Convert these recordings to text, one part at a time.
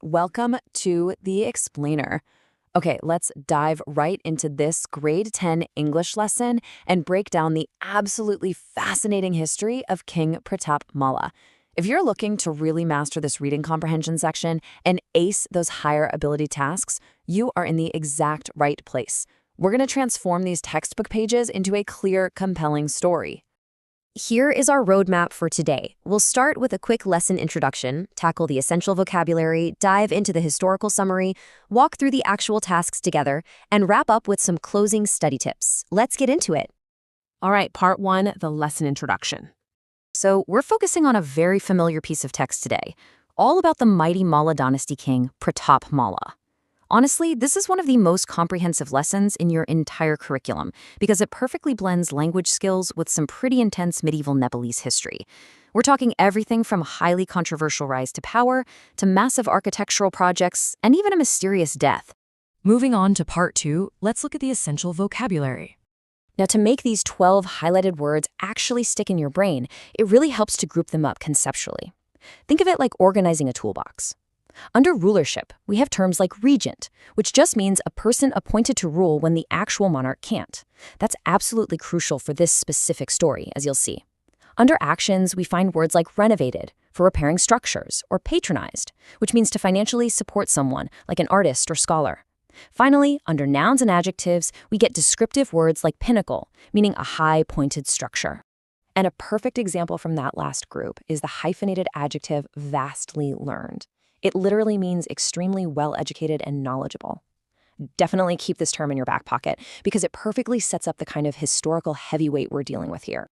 Welcome to the Explainer. Okay, let's dive right into this grade 10 English lesson and break down the absolutely fascinating history of King Pratap Malla. If you're looking to really master this reading comprehension section and ace those higher ability tasks, you are in the exact right place. We're going to transform these textbook pages into a clear, compelling story. Here is our roadmap for today. We'll start with a quick lesson introduction, tackle the essential vocabulary, dive into the historical summary, walk through the actual tasks together, and wrap up with some closing study tips. Let's get into it. All right, part one, the lesson introduction. So we're focusing on a very familiar piece of text today, all about the mighty Malla dynasty king, Pratap Malla. Honestly, this is one of the most comprehensive lessons in your entire curriculum because it perfectly blends language skills with some pretty intense medieval Nepalese history. We're talking everything from highly controversial rise to power to massive architectural projects and even a mysterious death. Moving on to part two, let's look at the essential vocabulary. Now, to make these 12 highlighted words actually stick in your brain, it really helps to group them up conceptually. Think of it like organizing a toolbox. Under rulership, we have terms like regent, which just means a person appointed to rule when the actual monarch can't. That's absolutely crucial for this specific story, as you'll see. Under actions, we find words like renovated, for repairing structures, or patronized, which means to financially support someone, like an artist or scholar. Finally, under nouns and adjectives, we get descriptive words like pinnacle, meaning a high, pointed structure. And a perfect example from that last group is the hyphenated adjective vastly learned. It literally means extremely well-educated and knowledgeable. Definitely keep this term in your back pocket because it perfectly sets up the kind of historical heavyweight we're dealing with here.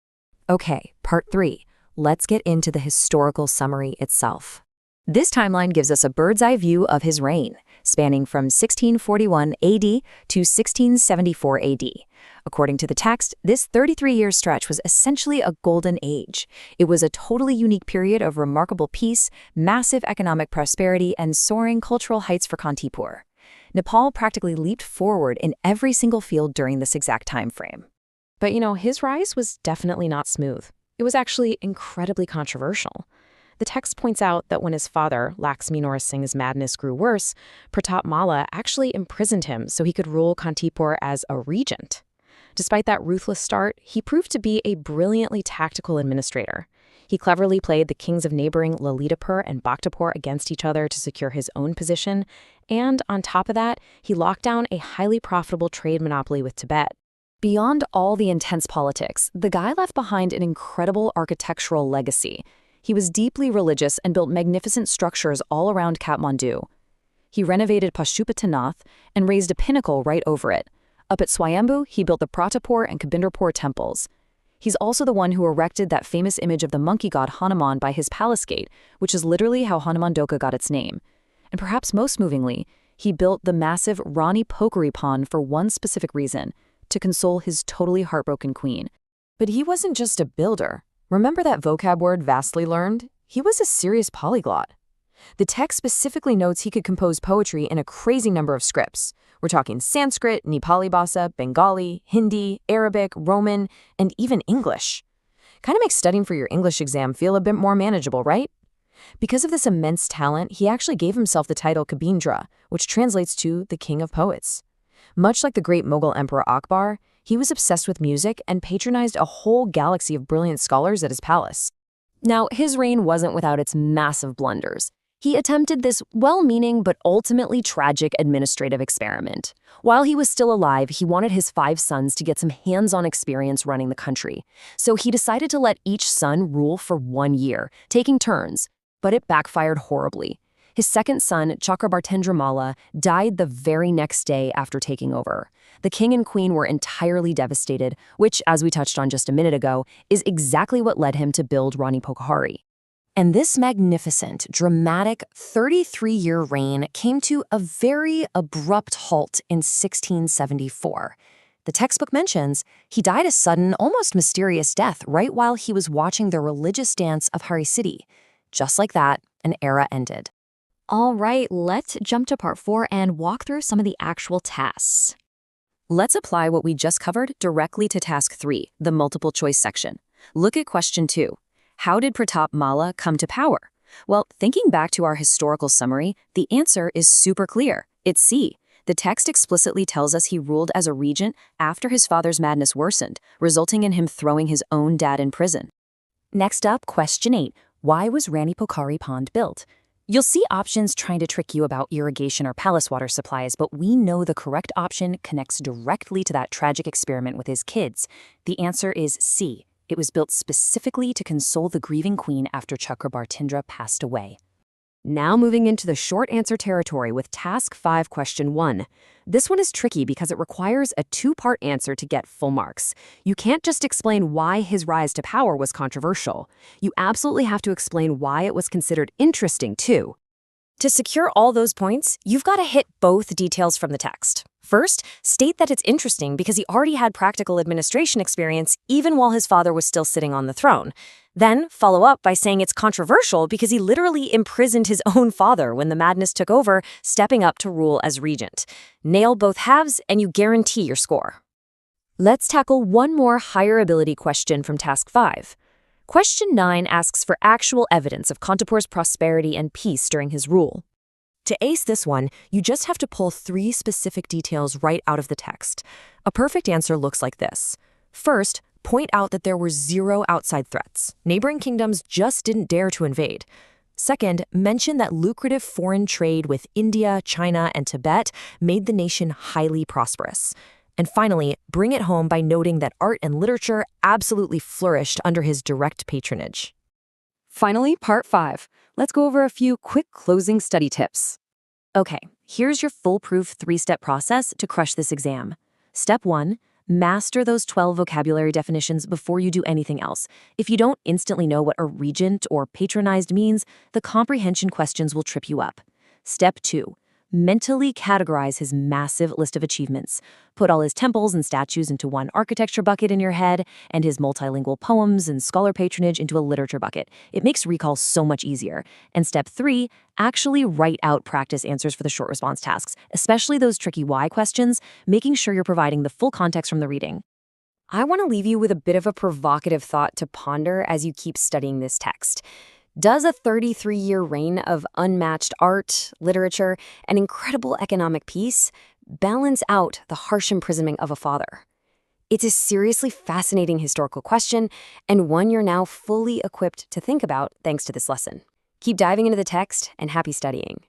Okay, part three. Let's get into the historical summary itself. This timeline gives us a bird's-eye view of his reign, spanning from 1641 AD to 1674 AD. According to the text, this 33-year stretch was essentially a golden age. It was a totally unique period of remarkable peace, massive economic prosperity, and soaring cultural heights for Kantipur. Nepal practically leaped forward in every single field during this exact time frame. But his rise was definitely not smooth. It was actually incredibly controversial. The text points out that when his father, Laxmi Nara Singh's madness grew worse, Pratap Malla actually imprisoned him so he could rule Kantipur as a regent. Despite that ruthless start, he proved to be a brilliantly tactical administrator. He cleverly played the kings of neighboring Lalitapur and Bhaktapur against each other to secure his own position, and on top of that, he locked down a highly profitable trade monopoly with Tibet. Beyond all the intense politics, the guy left behind an incredible architectural legacy. He was deeply religious and built magnificent structures all around Kathmandu. He renovated Pashupatinath and raised a pinnacle right over it. Up at Swayambhu, he built the Pratapur and Kabinderpur temples. He's also the one who erected that famous image of the monkey god Hanuman by his palace gate, which is literally how Hanuman Doka got its name. And perhaps most movingly, he built the massive Rani Pokhari pond for one specific reason, to console his totally heartbroken queen. But he wasn't just a builder. Remember that vocab word vastly learned? He was a serious polyglot. The text specifically notes he could compose poetry in a crazy number of scripts. We're talking Sanskrit, Nepali Bhasa, Bengali, Hindi, Arabic, Roman, and even English. Kind of makes studying for your English exam feel a bit more manageable, right? Because of this immense talent, he actually gave himself the title Kabindra, which translates to the King of Poets. Much like the great Mughal Emperor Akbar, he was obsessed with music and patronized a whole galaxy of brilliant scholars at his palace. Now, his reign wasn't without its massive blunders. He attempted this well-meaning but ultimately tragic administrative experiment. While he was still alive, he wanted his 5 sons to get some hands-on experience running the country. So he decided to let each son rule for 1 year, taking turns. But it backfired horribly. His second son, Chakrabartendra Malla, died the very next day after taking over. The king and queen were entirely devastated, which, as we touched on just a minute ago, is exactly what led him to build Rani Pokhari. And this magnificent, dramatic 33-year reign came to a very abrupt halt in 1674. The textbook mentions he died a sudden, almost mysterious death right while he was watching the religious dance of Hari City. Just like that, an era ended. All right, let's jump to part 4 and walk through some of the actual tasks. Let's apply what we just covered directly to task 3, the multiple choice section. Look at question 2. How did Pratap Malla come to power? Well, thinking back to our historical summary, the answer is super clear. It's C. The text explicitly tells us he ruled as a regent after his father's madness worsened, resulting in him throwing his own dad in prison. Next up, question 8. Why was Rani Pokhari Pond built? You'll see options trying to trick you about irrigation or palace water supplies, but we know the correct option connects directly to that tragic experiment with his kids. The answer is C. It was built specifically to console the grieving queen after Chakrabartindra passed away. Now moving into the short answer territory with Task 5, Question 1. This one is tricky because it requires a two-part answer to get full marks. You can't just explain why his rise to power was controversial. You absolutely have to explain why it was considered interesting, too. To secure all those points, you've got to hit both details from the text. First, state that it's interesting because he already had practical administration experience even while his father was still sitting on the throne. Then, follow up by saying it's controversial because he literally imprisoned his own father when the madness took over, stepping up to rule as regent. Nail both halves and you guarantee your score. Let's tackle one more higher ability question from Task 5. Question 9 asks for actual evidence of Kantapor's prosperity and peace during his rule. To ace this one, you just have to pull 3 specific details right out of the text. A perfect answer looks like this. First, point out that there were 0 outside threats. Neighboring kingdoms just didn't dare to invade. Second, mention that lucrative foreign trade with India, China, and Tibet made the nation highly prosperous. And finally, bring it home by noting that art and literature absolutely flourished under his direct patronage. Finally, part 5. Let's go over a few quick closing study tips. Okay, here's your foolproof 3-step process to crush this exam. Step 1. Master those 12 vocabulary definitions before you do anything else. If you don't instantly know what a regent or patronized means, the comprehension questions will trip you up. Step 2. Mentally categorize his massive list of achievements. Put all his temples and statues into one architecture bucket in your head, and his multilingual poems and scholar patronage into a literature bucket. It makes recall so much easier. And step 3, actually write out practice answers for the short response tasks, especially those tricky why questions, making sure you're providing the full context from the reading. I want to leave you with a bit of a provocative thought to ponder as you keep studying this text. Does a 33-year reign of unmatched art, literature, and incredible economic peace balance out the harsh imprisonment of a father? It's a seriously fascinating historical question, and one you're now fully equipped to think about thanks to this lesson. Keep diving into the text, and happy studying.